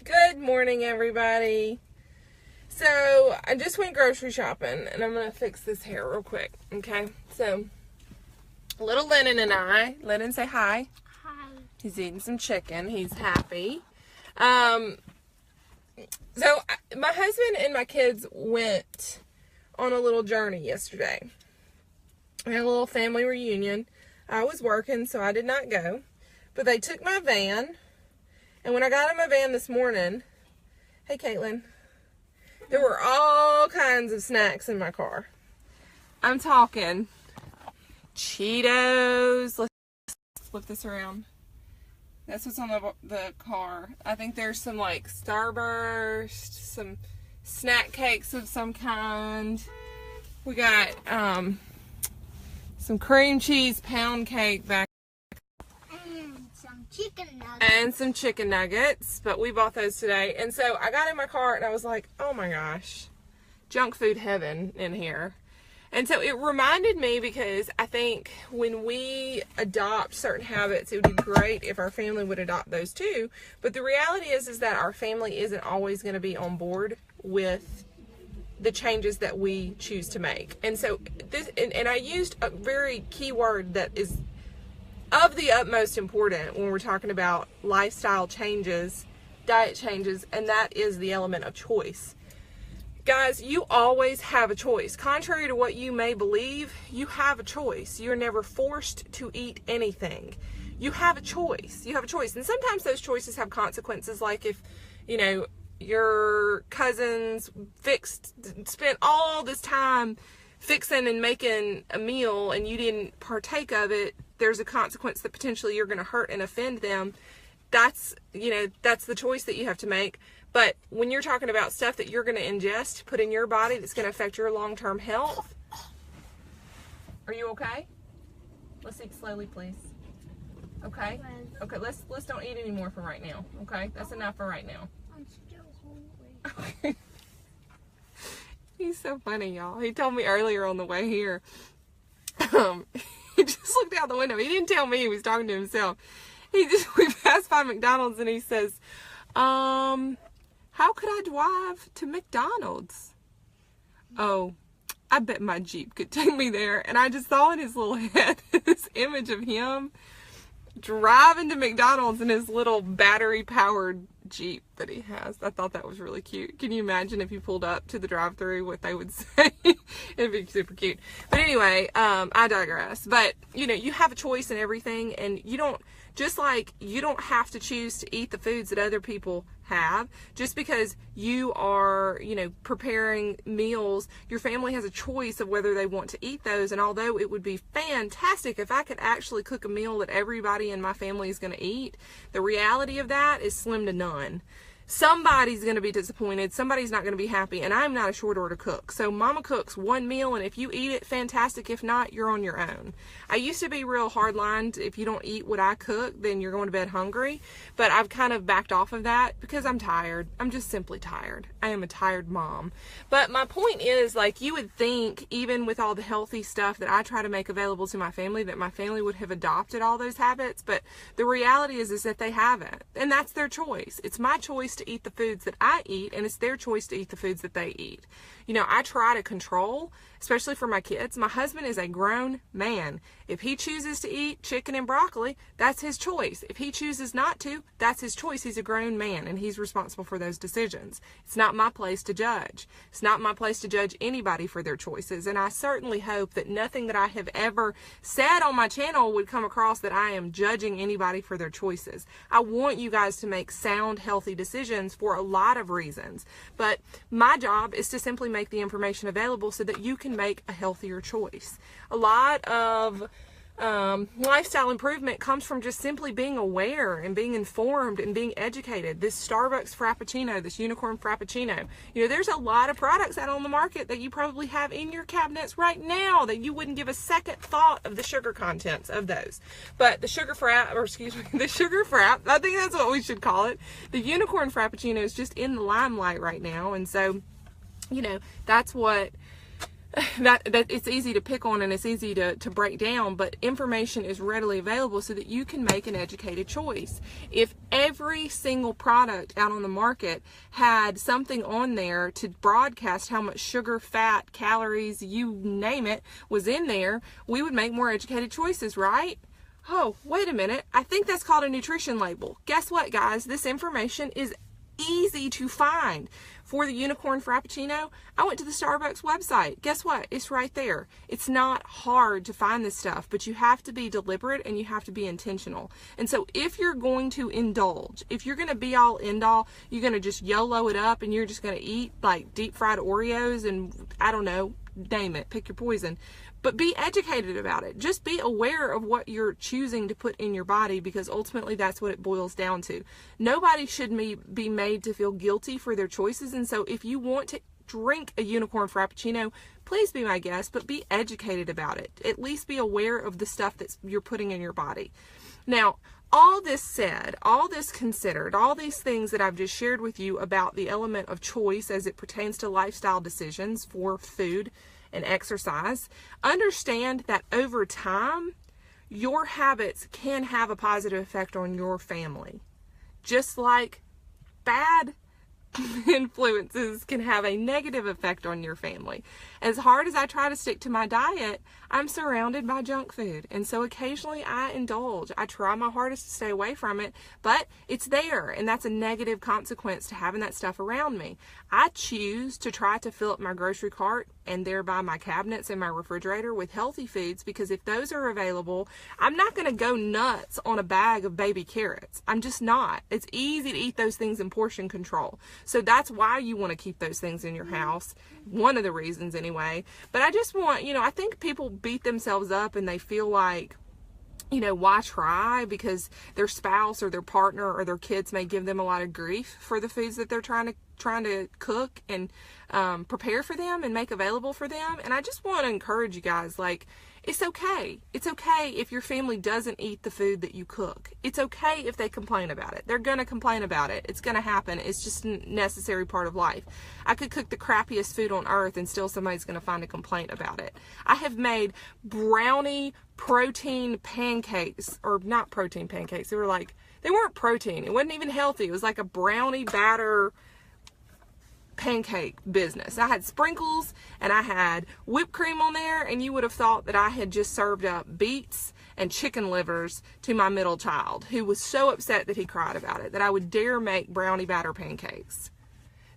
Good morning, everybody. So, I just went grocery shopping, and I'm going to fix this hair real quick, okay? So, little Lennon and I, Lennon, say hi. Hi. He's eating some chicken. He's happy. So, my husband and my kids went on a little journey yesterday. We had a little family reunion. I was working, so I did not go. But they took my van. And when I got in my van this morning, hey, Caitlin, there were all kinds of snacks in my car. I'm talking Cheetos. Let's flip this around. That's what's on the car. I think there's some like Starburst, some snack cakes of some kind. We got some cream cheese pound cake back. Chicken nuggets. And some chicken nuggets, but we bought those today. And so I got in my car and I was like, oh my gosh, junk food heaven in here. And so it reminded me, because I think when we adopt certain habits, it would be great if our family would adopt those too. But the reality is that our family isn't always going to be on board with the changes that we choose to make. And so this, and I used a very key word that is of the utmost important when we're talking about lifestyle changes, diet changes, and that is the element of choice. Guys, you always have a choice. Contrary to what you may believe, you have a choice. You're never forced to eat anything. You have a choice. You have a choice. And sometimes those choices have consequences, like if, you know, your cousins spent all this time fixing and making a meal and you didn't partake of it, there's a consequence that potentially you're going to hurt and offend them. That's the choice that you have to make. But when you're talking about stuff that you're going to ingest, put in your body, that's going to affect your long-term health. Are you okay? Let's eat slowly, please. Okay? Okay, let's don't eat any more for right now. Okay? That's enough for right now. I'm still hungry. He's so funny, y'all. He told me earlier on the way here. He just looked out the window. He didn't tell me, he was talking to himself. We passed by McDonald's and he says, how could I drive to McDonald's? Oh, I bet my Jeep could take me there. And I just saw in his little head this image of him driving to McDonald's in his little battery-powered Jeep that he has. I thought that was really cute. Can you imagine if you pulled up to the drive-thru what they would say? It'd be super cute. But anyway, I digress. But, you know, you have a choice in everything, and you don't have to choose to eat the foods that other people have. Just because you are, preparing meals, your family has a choice of whether they want to eat those. And although it would be fantastic if I could actually cook a meal that everybody in my family is going to eat, the reality of that is slim to none. Somebody's going to be disappointed. Somebody's not going to be happy. And I'm not a short order cook. So mama cooks one meal, and if you eat it, fantastic. If not, you're on your own. I used to be real hardlined. If you don't eat what I cook, then you're going to bed hungry. But I've kind of backed off of that because I'm tired. I'm just simply tired. I am a tired mom. But my point is, like, you would think, even with all the healthy stuff that I try to make available to my family, that my family would have adopted all those habits. But the reality is that they haven't. And that's their choice. It's my choice to eat the foods that I eat, and it's their choice to eat the foods that they eat. I try to control, especially for my kids. My husband is a grown man. If he chooses to eat chicken and broccoli, that's his choice. If he chooses not to, that's his choice. He's a grown man, and he's responsible for those decisions. It's not my place to judge. It's not my place to judge anybody for their choices, and I certainly hope that nothing that I have ever said on my channel would come across that I am judging anybody for their choices. I want you guys to make sound, healthy decisions for a lot of reasons, but my job is to simply make the information available so that you can make a healthier choice. A lot of lifestyle improvement comes from just simply being aware and being informed and being educated. This Starbucks Frappuccino, this unicorn Frappuccino, there's a lot of products out on the market that you probably have in your cabinets right now that you wouldn't give a second thought of the sugar contents of those. But the sugar frap, I think that's what we should call it. The unicorn Frappuccino is just in the limelight right now. And so, that's what that it's easy to pick on and it's easy to break down, but information is readily available so that you can make an educated choice. If every single product out on the market had something on there to broadcast how much sugar, fat, calories, you name it, was in there, we would make more educated choices, right? Oh, wait a minute. I think that's called a nutrition label. Guess what, guys? This information is easy to find. For the unicorn frappuccino, I went to the Starbucks website. Guess what? It's right there. It's not hard to find this stuff, but you have to be deliberate and you have to be intentional. And so if you're going to indulge, if you're going to be all end all, you're going to just YOLO it up and you're just going to eat like deep fried Oreos and I don't know, name it, pick your poison. But be educated about it. Just be aware of what you're choosing to put in your body, because ultimately that's what it boils down to. Nobody should be made to feel guilty for their choices. And so if you want to drink a unicorn frappuccino, please be my guest, but be educated about it. At least be aware of the stuff that you're putting in your body. Now, all this said, all this considered, all these things that I've just shared with you about the element of choice as it pertains to lifestyle decisions for food and exercise, understand that over time, your habits can have a positive effect on your family. Just like bad influences can have a negative effect on your family. As hard as I try to stick to my diet, I'm surrounded by junk food. And so occasionally I indulge. I try my hardest to stay away from it, but it's there. And that's a negative consequence to having that stuff around me. I choose to try to fill up my grocery cart and thereby my cabinets and my refrigerator with healthy foods, because if those are available, I'm not going to go nuts on a bag of baby carrots. I'm just not. It's easy to eat those things in portion control. So that's why you want to keep those things in your house. One of the reasons anyway. But I just want, I think people beat themselves up and they feel like, why try? Because their spouse or their partner or their kids may give them a lot of grief for the foods that they're trying to cook and prepare for them and make available for them. And I just want to encourage you guys, it's okay. It's okay if your family doesn't eat the food that you cook. It's okay if they complain about it. They're going to complain about it. It's going to happen. It's just a necessary part of life. I could cook the crappiest food on earth and still somebody's going to find a complaint about it. I have made brownie protein pancakes, or not protein pancakes. They weren't protein. It wasn't even healthy. It was like a brownie batter pancake business. I had sprinkles and I had whipped cream on there, and you would have thought that I had just served up beets and chicken livers to my middle child, who was so upset that he cried about it, that I would dare make brownie batter pancakes.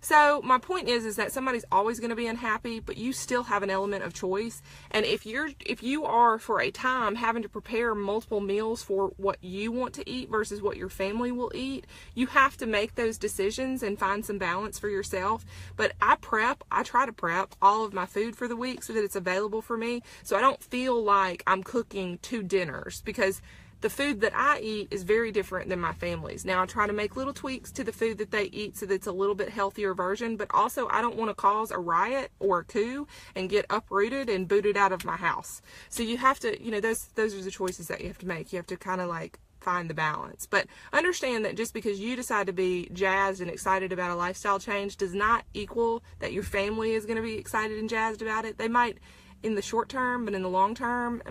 So my point is that somebody's always going to be unhappy, but you still have an element of choice. And if you are for a time having to prepare multiple meals for what you want to eat versus what your family will eat, you have to make those decisions and find some balance for yourself. But I try to prep all of my food for the week so that it's available for me, so I don't feel like I'm cooking 2 dinners, because the food that I eat is very different than my family's. Now, I try to make little tweaks to the food that they eat so that it's a little bit healthier version, but also I don't want to cause a riot or a coup and get uprooted and booted out of my house. So you have to, those are the choices that you have to make. You have to kind of find the balance. But understand that just because you decide to be jazzed and excited about a lifestyle change does not equal that your family is going to be excited and jazzed about it. They might in the short term, but in the long term,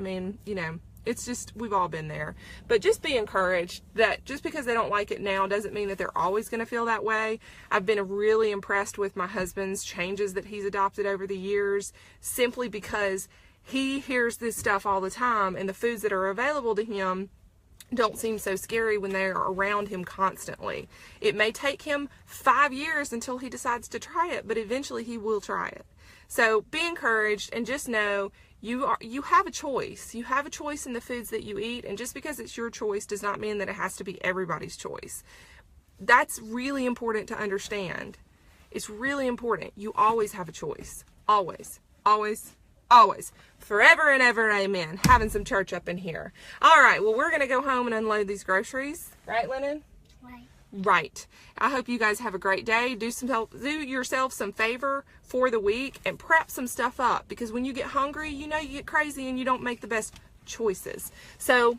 it's just, we've all been there. But just be encouraged that just because they don't like it now doesn't mean that they're always going to feel that way. I've been really impressed with my husband's changes that he's adopted over the years, simply because he hears this stuff all the time, and the foods that are available to him don't seem so scary when they're around him constantly. It may take him 5 years until he decides to try it, but eventually he will try it. So be encouraged, and just know you have a choice. You have a choice in the foods that you eat, and just because it's your choice does not mean that it has to be everybody's choice. That's really important to understand. It's really important. You always have a choice. Always. Always. Always. Forever and ever, amen. Having some church up in here. All right, well, we're going to go home and unload these groceries. Right, Lennon? Right. Right. I hope you guys have a great day. Do yourself some favor for the week and prep some stuff up, because when you get hungry, you get crazy and you don't make the best choices. So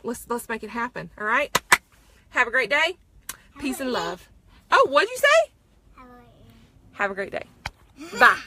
let's make it happen. All right. Have a great day. Peace and love. Oh, what'd you say? Have a great day. Have a great day. Bye.